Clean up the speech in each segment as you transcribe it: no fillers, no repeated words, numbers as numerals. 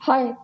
Hi.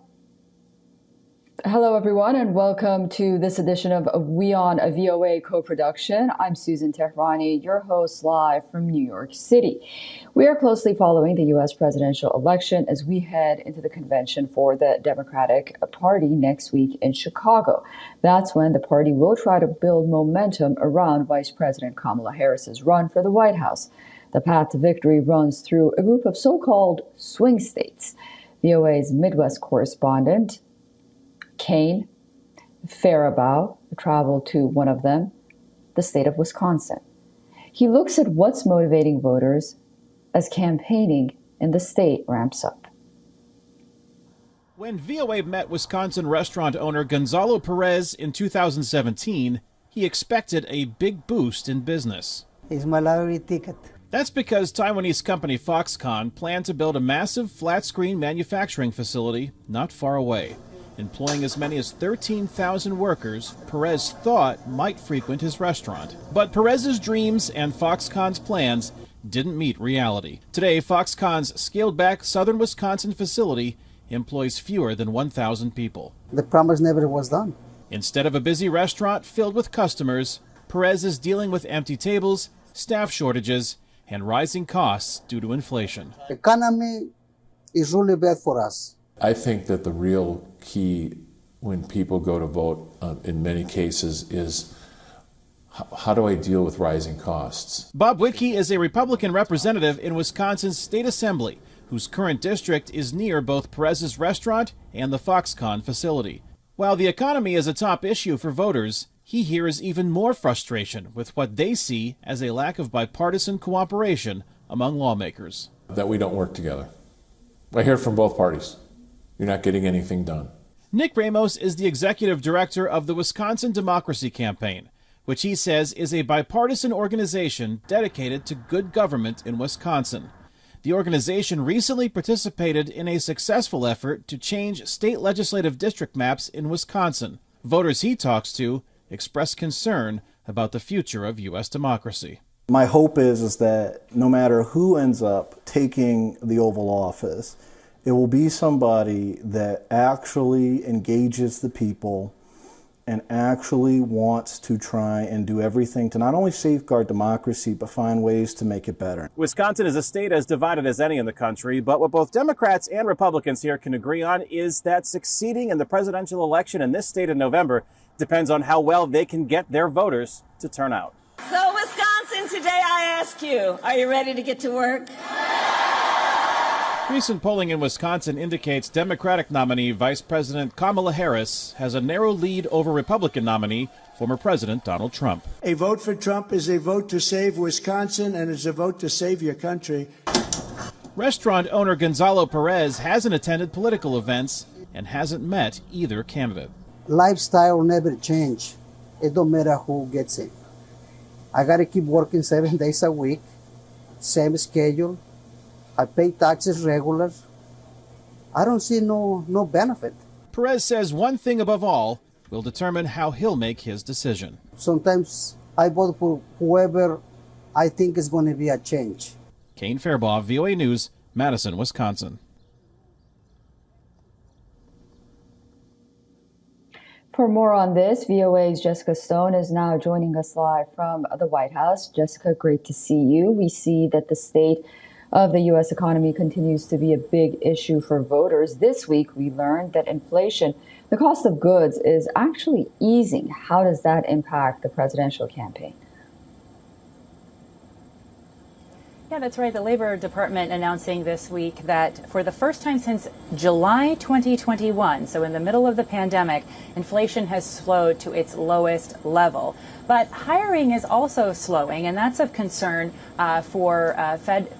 Hello, everyone, and welcome to this edition of WION VOA Co-Production. I'm Susan Tehrani, your host live from New York City. We are closely following the U.S. presidential election as we head into the convention for the Democratic Party next week in Chicago. That's when the party will try to build momentum around Vice President Kamala Harris's run for the White House. The path to victory runs through a group of so-called swing states. VOA's Midwest correspondent, Kane Faribault, traveled to one of them, the state of Wisconsin. He looks at what's motivating voters as campaigning in the state ramps up. When VOA met Wisconsin restaurant owner Gonzalo Perez in 2017, he expected a big boost in business. It's my lottery ticket. That's because Taiwanese company Foxconn planned to build a massive flat-screen manufacturing facility not far away. Employing as many as 13,000 workers, Perez thought might frequent his restaurant. But Perez's dreams and Foxconn's plans didn't meet reality. Today, Foxconn's scaled-back southern Wisconsin facility employs fewer than 1,000 people. The promise never was done. Instead of a busy restaurant filled with customers, Perez is dealing with empty tables, staff shortages, and rising costs due to inflation. The economy is really bad for us. I think that the real key when people go to vote in many cases is how do I deal with rising costs? Bob Whitkey is a Republican representative in Wisconsin's State Assembly, whose current district is near both Perez's restaurant and the Foxconn facility. While the economy is a top issue for voters, he hears even more frustration with what they see as a lack of bipartisan cooperation among lawmakers. That we don't work together. I hear from both parties. You're not getting anything done. Nick Ramos is the executive director of the Wisconsin Democracy Campaign, which he says is a bipartisan organization dedicated to good government in Wisconsin. The organization recently participated in a successful effort to change state legislative district maps in Wisconsin. Voters he talks to express concern about the future of U.S. democracy. My hope is that no matter who ends up taking the Oval Office, it will be somebody that actually engages the people and actually wants to try and do everything to not only safeguard democracy, but find ways to make it better. Wisconsin is a state as divided as any in the country, but what both Democrats and Republicans here can agree on is that succeeding in the presidential election in this state in November depends on how well they can get their voters to turn out. So, Wisconsin, today I ask you, are you ready to get to work? Recent polling in Wisconsin indicates Democratic nominee Vice President Kamala Harris has a narrow lead over Republican nominee, former President Donald Trump. A vote for Trump is a vote to save Wisconsin, and it's a vote to save your country. Restaurant owner Gonzalo Perez hasn't attended political events and hasn't met either candidate. Lifestyle never change. It don't matter who gets it. I got to keep working 7 days a week, same schedule. I pay taxes regular. I don't see no benefit. Perez says one thing above all will determine how he'll make his decision. Sometimes I vote for whoever I think is going to be a change. Kane Faribault, VOA News, Madison, Wisconsin. For more on this, VOA's Jessica Stone is now joining us live from the White House. Jessica, great to see you. We see that the state of the U.S. economy continues to be a big issue for voters. This week, we learned that inflation, the cost of goods, is actually easing. How does that impact the presidential campaign? Yeah, that's right. The Labor Department announcing this week that for the first time since July 2021, so in the middle of the pandemic, inflation has slowed to its lowest level. But hiring is also slowing, and that's of concern for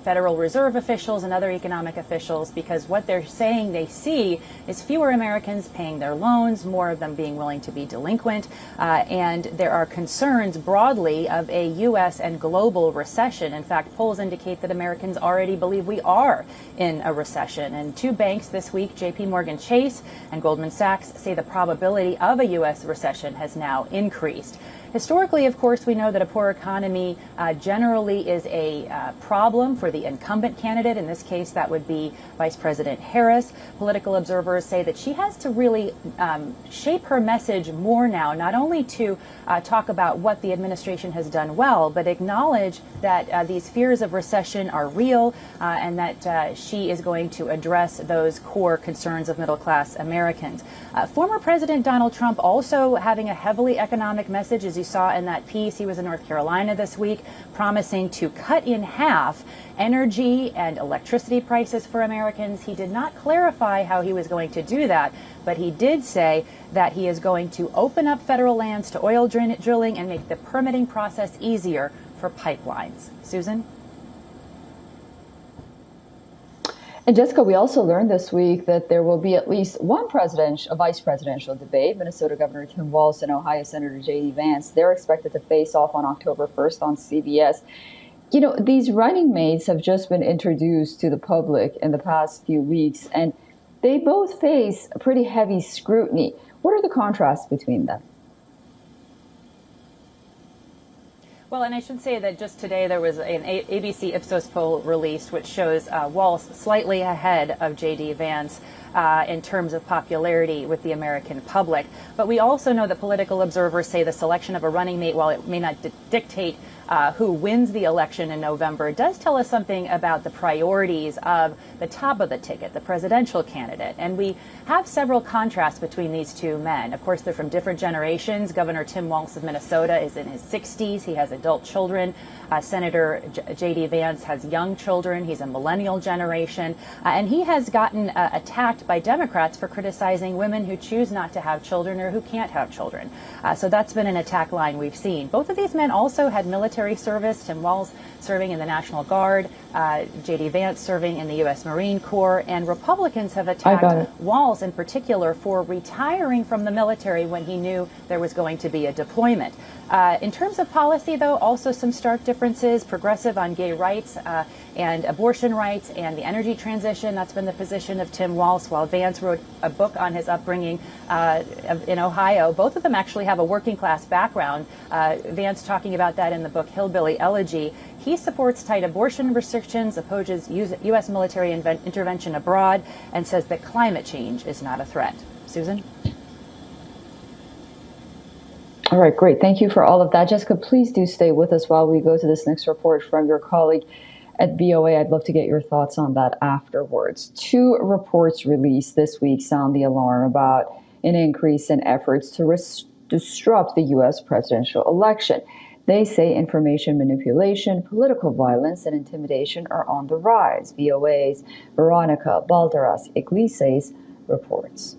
Federal Reserve officials and other economic officials, because what they're saying they see is fewer Americans paying their loans, more of them being willing to be delinquent, and there are concerns broadly of a U.S. and global recession. In fact, polls indicate indicate that Americans already believe we are in a recession. And two banks this week, JP Chase and Goldman Sachs, say the probability of a U.S. recession has now increased. Historically, of course, we know that a poor economy generally is a problem for the incumbent candidate. In this case, that would be Vice President Harris. Political observers say that she has to really shape her message more now, not only to talk about what the administration has done well, but acknowledge that these fears of recession are real and that she is going to address those core concerns of middle-class Americans. Former President Donald Trump also having a heavily economic message, as you saw in that piece. He was in North Carolina this week, promising to cut in half energy and electricity prices for Americans. He did not clarify how he was going to do that, but he did say that he is going to open up federal lands to oil drilling and make the permitting process easier for pipelines. Susan? And Jessica, we also learned this week that there will be at least one vice presidential debate. Minnesota Governor Tim Walz and Ohio Senator J.D. Vance, they're expected to face off on October 1st on CBS. You know, these running mates have just been introduced to the public in the past few weeks, and they both face a pretty heavy scrutiny. What are the contrasts between them? Well, and I should say that just today there was an ABC Ipsos poll released which shows Walz slightly ahead of J.D. Vance in terms of popularity with the American public. But we also know that political observers say the selection of a running mate, while it may not dictate who wins the election in November, does tell us something about the priorities of the top of the ticket, the presidential candidate. And we have several contrasts between these two men. Of course, they're from different generations. Governor Tim Walz of Minnesota is in his 60s. He has adult children. Senator J.D. Vance has young children. He's a millennial generation. And he has gotten attacked by Democrats for criticizing women who choose not to have children or who can't have children. So that's been an attack line we've seen. Both of these men also had military service. Tim Walz serving in the National Guard, J.D. Vance serving in the U.S. Marine Corps, and Republicans have attacked Walz in particular for retiring from the military when he knew there was going to be a deployment. In terms of policy, though, also some stark differences. Progressive on gay rights and abortion rights and the energy transition. That's been the position of Tim Walz, while Vance wrote a book on his upbringing in Ohio. Both of them actually have a working class background. Vance talking about that in the book Hillbilly Elegy. He supports tight abortion restrictions, opposes U.S. military intervention abroad, and says that climate change is not a threat. Susan? All right, great. Thank you for all of that. Jessica, please do stay with us while we go to this next report from your colleague at VOA. I'd love to get your thoughts on that afterwards. Two reports released this week sound the alarm about an increase in efforts to disrupt the U.S. presidential election. They say information manipulation, political violence, and intimidation are on the rise. VOA's Veronica Balderas Iglesias reports.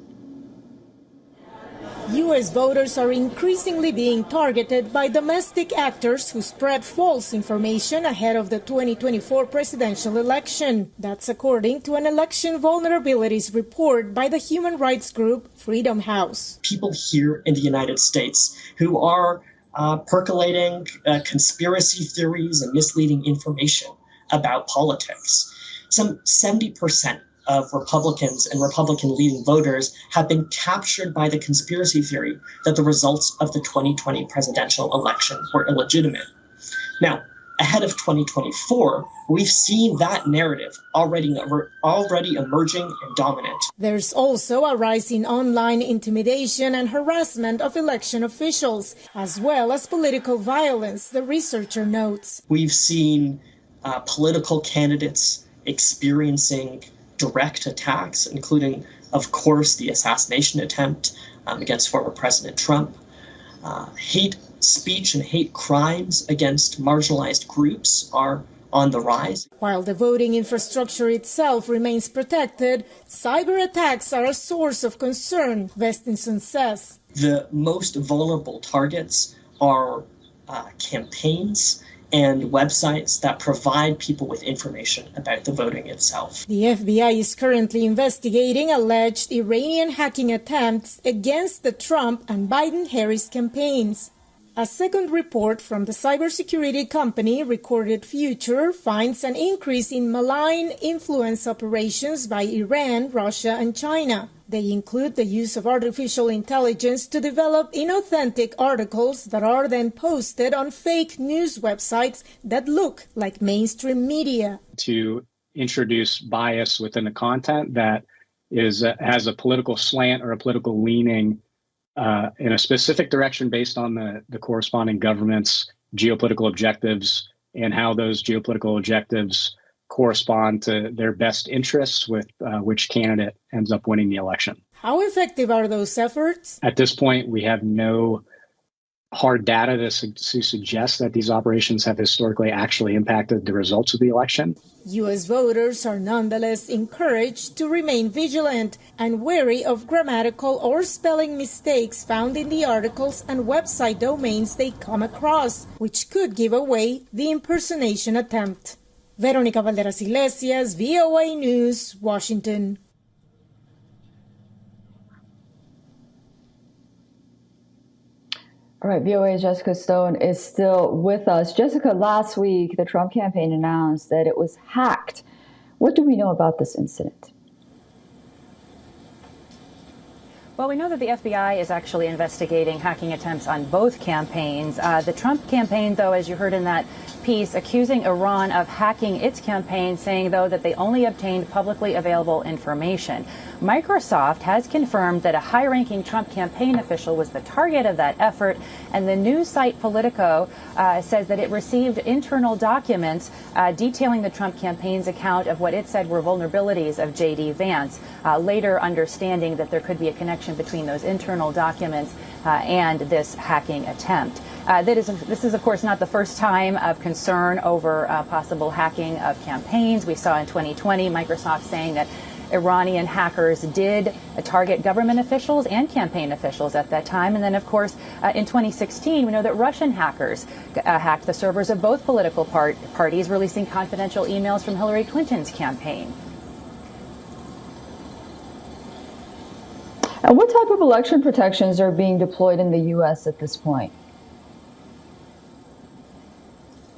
U.S. voters are increasingly being targeted by domestic actors who spread false information ahead of the 2024 presidential election. That's according to an election vulnerabilities report by the human rights group Freedom House. People here in the United States who are percolating conspiracy theories and misleading information about politics. Some 70% of Republicans and Republican-leaning voters have been captured by the conspiracy theory that the results of the 2020 presidential election were illegitimate. Now, ahead of 2024, we've seen that narrative already emerging and dominant. There's also a rise in online intimidation and harassment of election officials, as well as political violence, the researcher notes. We've seen political candidates experiencing direct attacks, including, of course, the assassination attempt against former President Trump. Hate speech and hate crimes against marginalized groups are on the rise. While the voting infrastructure itself remains protected, cyber attacks are a source of concern, Vestinson says. The most vulnerable targets are campaigns and websites that provide people with information about the voting itself. The FBI is currently investigating alleged Iranian hacking attempts against the Trump and Biden-Harris campaigns. A second report from the cybersecurity company Recorded Future finds an increase in malign influence operations by Iran, Russia, and China. They include the use of artificial intelligence to develop inauthentic articles that are then posted on fake news websites that look like mainstream media. To introduce bias within the content that has a political slant or a political leaning in a specific direction based on the corresponding government's geopolitical objectives and how those geopolitical objectives correspond to their best interests with which candidate ends up winning the election. How effective are those efforts? At this point, we have no hard data to suggest that these operations have historically actually impacted the results of the election. U.S. voters are nonetheless encouraged to remain vigilant and wary of grammatical or spelling mistakes found in the articles and website domains they come across, which could give away the impersonation attempt. Verónica Valderas Iglesias, VOA News, Washington. All right, VOA's Jessica Stone is still with us. Jessica, last week, the Trump campaign announced that it was hacked. What do we know about this incident? Well, we know that the FBI is actually investigating hacking attempts on both campaigns. The Trump campaign, though, as you heard in that piece, accusing Iran of hacking its campaign, saying, though, that they only obtained publicly available information. Microsoft has confirmed that a high-ranking Trump campaign official was the target of that effort, and the news site Politico says that it received internal documents detailing the Trump campaign's account of what it said were vulnerabilities of J.D. Vance, later understanding that there could be a connection between those internal documents and this hacking attempt. This is, of course, not the first time of concern over possible hacking of campaigns. We saw in 2020 Microsoft saying that Iranian hackers did target government officials and campaign officials at that time. And then, of course, in 2016, we know that Russian hackers hacked the servers of both political parties, releasing confidential emails from Hillary Clinton's campaign. And what type of election protections are being deployed in the U.S. at this point?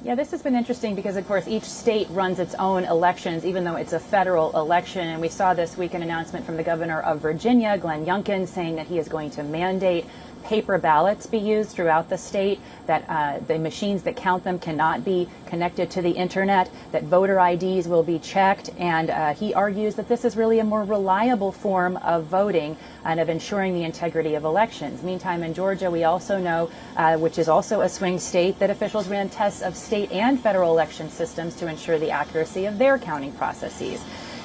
Yeah, this has been interesting because, of course, each state runs its own elections, even though it's a federal election. And we saw this week an announcement from the governor of Virginia, Glenn Youngkin, saying that he is going to mandate paper ballots be used throughout the state, that the machines that count them cannot be connected to the internet, that voter IDs will be checked. And he argues that this is really a more reliable form of voting and of ensuring the integrity of elections. Meantime, in Georgia, we also know, which is also a swing state, that officials ran tests of state and federal election systems to ensure the accuracy of their counting processes.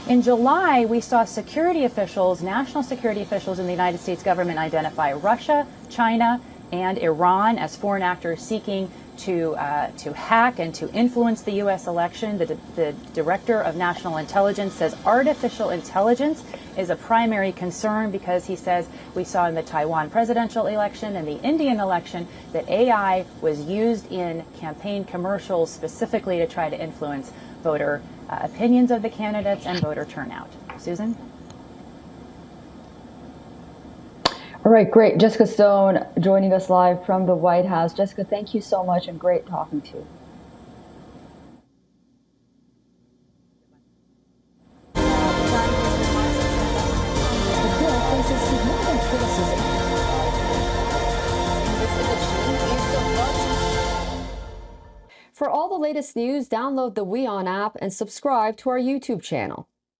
In July, we saw security officials, national security officials in the United States government identify Russia, China, and Iran as foreign actors seeking to hack and to influence the U.S. election. The Director of National Intelligence says artificial intelligence is a primary concern because he says we saw in the Taiwan presidential election and the Indian election that AI was used in campaign commercials specifically to try to influence voter opinions of the candidates and voter turnout. Susan? All right, great. Jessica Stone joining us live from the White House. Jessica, thank you so much and great talking to you. For all the latest news, download the WION app and subscribe to our YouTube channel.